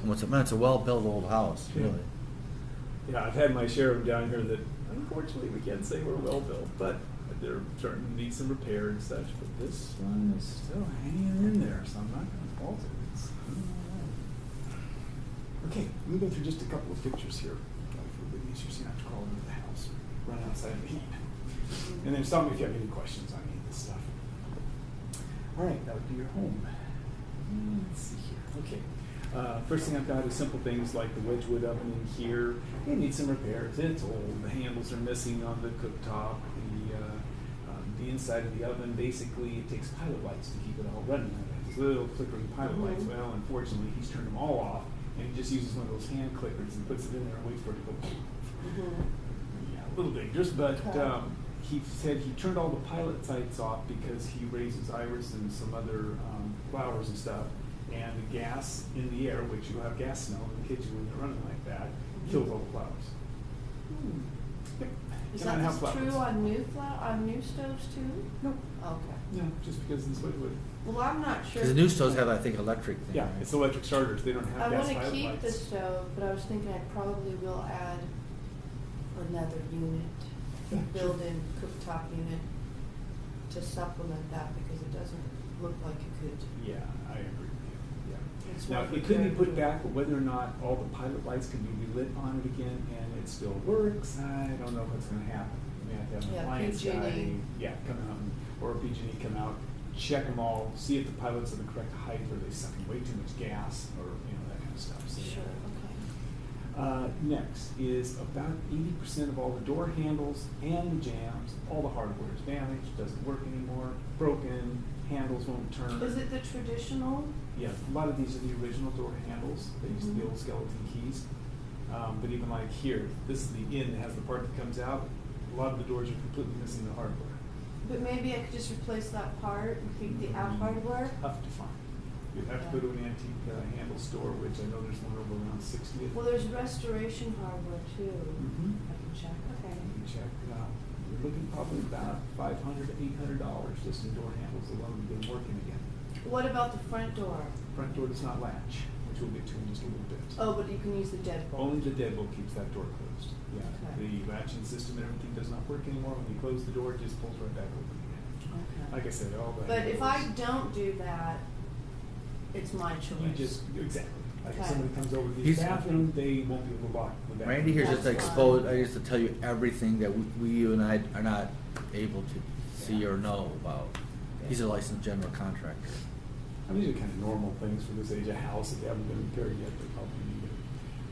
It's a well-built old house, Yeah. really. Yeah, I've had my share of them down here that unfortunately we can't say we're well built, but they're starting to need some repair and such. But this one is still hanging in there, so I'm not going to fault it. It's okay. Let me go through just a couple of pictures here. For the easier, so you don't have to crawl into the house, run outside in the heat, and then stop me if you have any questions on any of this stuff. All right, that would be your home. Let's see here. Okay. First thing I've got is simple things like the Wedgwood oven in here. It needs some repairs. It's old. The handles are missing on the cooktop. The inside of the oven, basically, it takes pilot lights to keep it all running. These little flickering pilot lights. Well, unfortunately, he's turned them all off, and he just uses one of those hand clickers and puts it in there and waits for it to go. Yeah, a little dangerous, but he said he turned all the pilot lights off because he raises iris and some other flowers and stuff. And the gas in the air, which you'll have gas smell in the kitchen when you're running like that, kills all the flowers. Yep. Is Cannot that have just flowers. true on new stoves too? No. Okay. No, just because it's Wedgwood. Well, I'm not sure. Because the new stoves have, I think, electric thing. Yeah, right? it's electric starters. They don't have I gas want to pilot keep lights. the stove, but I was thinking I probably will add another unit, Yeah, built-in cooktop unit to supplement that because it doesn't look like it could. Yeah, I agree with you. Yeah. It's Now, what it could be we're put doing. back, but whether or not all the pilot lights can be relit on it again and it still works, I don't know if it's going to happen. We have to have an Yeah, appliance guy, PG&E. come out, or PG&E come out, check them all, see if the pilots are the correct height, or they sucking way too much gas, or that kind of stuff. So, Sure, okay. Next is about 80% of all the door handles and the jams, all the hardware is damaged, doesn't work anymore, broken, handles won't turn. Is it the traditional? Yeah, a lot of these are the original door handles. They use the old skeleton keys. But even like here, this is the in that has the part that comes out. A lot of the doors are completely missing the hardware. But maybe I could just replace that part and keep the out hardware? Tough to find. You'd have to go to an antique handle store, which I know there's one over around 60th. Well, there's restoration hardware too. Mhm. I can check, okay. You can check it out. You're looking probably about $500 to $800 just in door handles alone to get them working again. What about the front door? Front door does not latch, which we'll get to in just a little bit. Oh, but you can use the deadbolt. Only the deadbolt keeps that door closed. Yeah, Okay. the latching system and everything does not work anymore. When you close the door, it just pulls right back open again. Okay. Like I said, all the. But if I handles, don't do that, it's my choice. You just, exactly. Like if Okay. somebody comes over to the He's- bathroom, they won't be able to lock the bathroom. Randy here's just That's exposed, fine. I used to tell you everything that you and I are not able to see or know about. He's a licensed general contractor. I mean, these are kind of normal things for this age of house. If they haven't been repaired yet, they probably need it.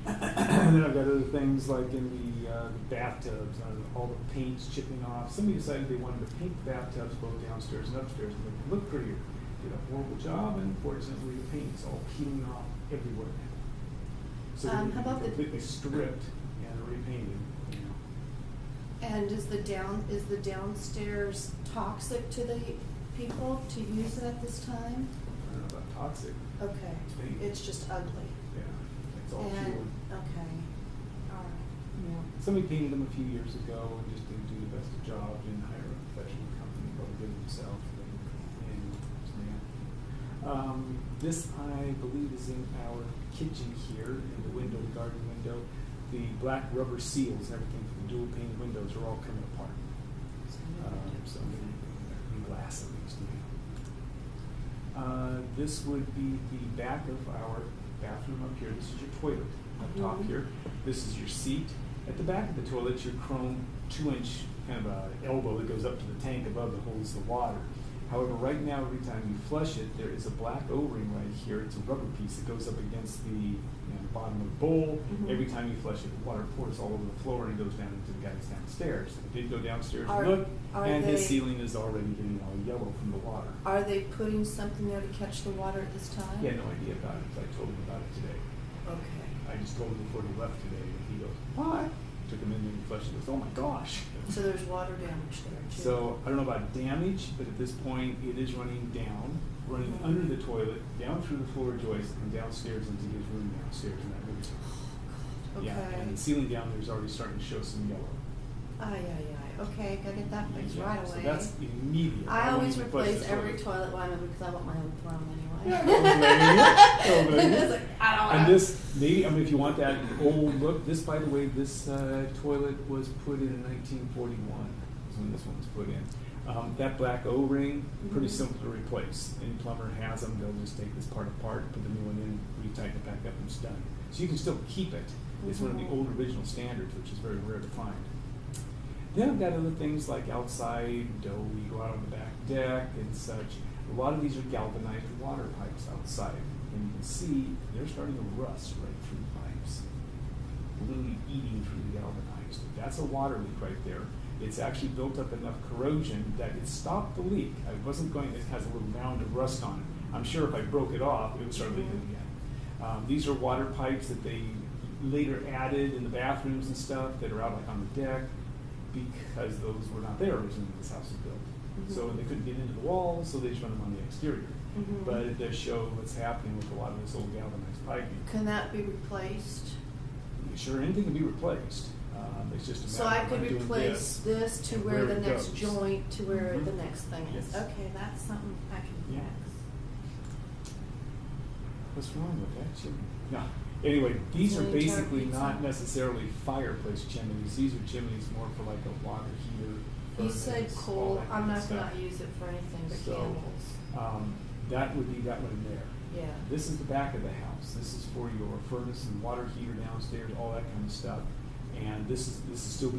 And then I've got other things like in the bathtubs, all the paint's chipping off. Somebody decided they wanted to paint the bathtubs both downstairs and upstairs and make them look prettier. Did a horrible job, and unfortunately, the paint is all peeling off everywhere now. So they're How going to about be the- completely stripped and repainted. And is the downstairs toxic to the people to use it at this time? I don't know about toxic. Okay, paint. it's just ugly. Yeah, it's all And, peeled. okay, all right. Yeah. Somebody painted them a few years ago and just didn't do the best of job, didn't hire a professional company, probably did it himself. This, I believe, is in our kitchen here, in the window, the garden window. The black rubber seals and everything for the dual pane windows are all coming apart. So new glass at least. This would be the back of our bathroom up here. This is your toilet up top here. This is your seat. At the back of the toilet, your chrome 2-inch kind of a elbow that goes up to the tank above that holds the water. However, right now, every time you flush it, there is a black O-ring right here. It's a rubber piece that goes up against the bottom of the bowl. Every time you flush it, the water pours all over the floor and goes down into the guys downstairs. I did go downstairs and look, and his ceiling is already getting all yellow from the water. Are they putting something there to catch the water at this time? He had no idea about it, so I told him about it today. Okay. I just told him before he left today, and he goes, "What?" Took him in and he flushed it. He goes, "Oh my gosh!" So there's water damage there too? So I don't know about damage, but at this point it is running down, running under the toilet, down through the floor joist, and downstairs into his room downstairs in that room. Okay. Yeah, and the ceiling down there is already starting to show some yellow. Ay, ay, ay. Okay, gotta get that fixed Yeah, right so away. that's immediate. I won't always even flush replace the every toilet when I move because I want my own throne anyway. Yeah, don't blame you. Don't blame you. It's like, I don't And know. this, maybe, I mean, if you want that old look, this, by the way, this toilet was put in 1941, is when this one was put in. That black O-ring, pretty Mhm. simple to replace. Any plumber has them, they'll just take this part apart, put the new one in, retighten it back up, and it's done. So you can still keep it. It's one of the Mhm. old original standards, which is very rare to find. Then I've got other things like outside, you go out on the back deck and such. A lot of these are galvanized water pipes outside. And you can see they're starting to rust right through the pipes. Literally eating through the galvanized. That's a water leak right there. It's actually built up enough corrosion that it stopped the leak. I wasn't going, it has a little mound of rust on it. I'm sure if I broke it off, it would start leaking again. These are water pipes that they later added in the bathrooms and stuff that are out like on the deck, because those were not there originally when this house was built. So Mhm. they couldn't get into the walls, so they just run them on the exterior. Mhm. But it does show what's happening with a lot of this old galvanized piping. Can that be replaced? Sure, anything can be replaced. It's just a So matter I of could doing replace this to and where where the it next goes. joint, to where Mhm. the next thing is. Yes. Okay, that's something I can Yeah. fix. What's wrong with that chimney? No. Anyway, these are The entire basically pizza. not necessarily fireplace chimneys. These are chimneys more for like a water heater. You said furnace, all coal, that I'm kind of not stuff. gonna use it for anything but So, candles. That would be that one there. Yeah. This is the back of the house. This is for your furnace and water heater downstairs, all that kind of stuff. And this is still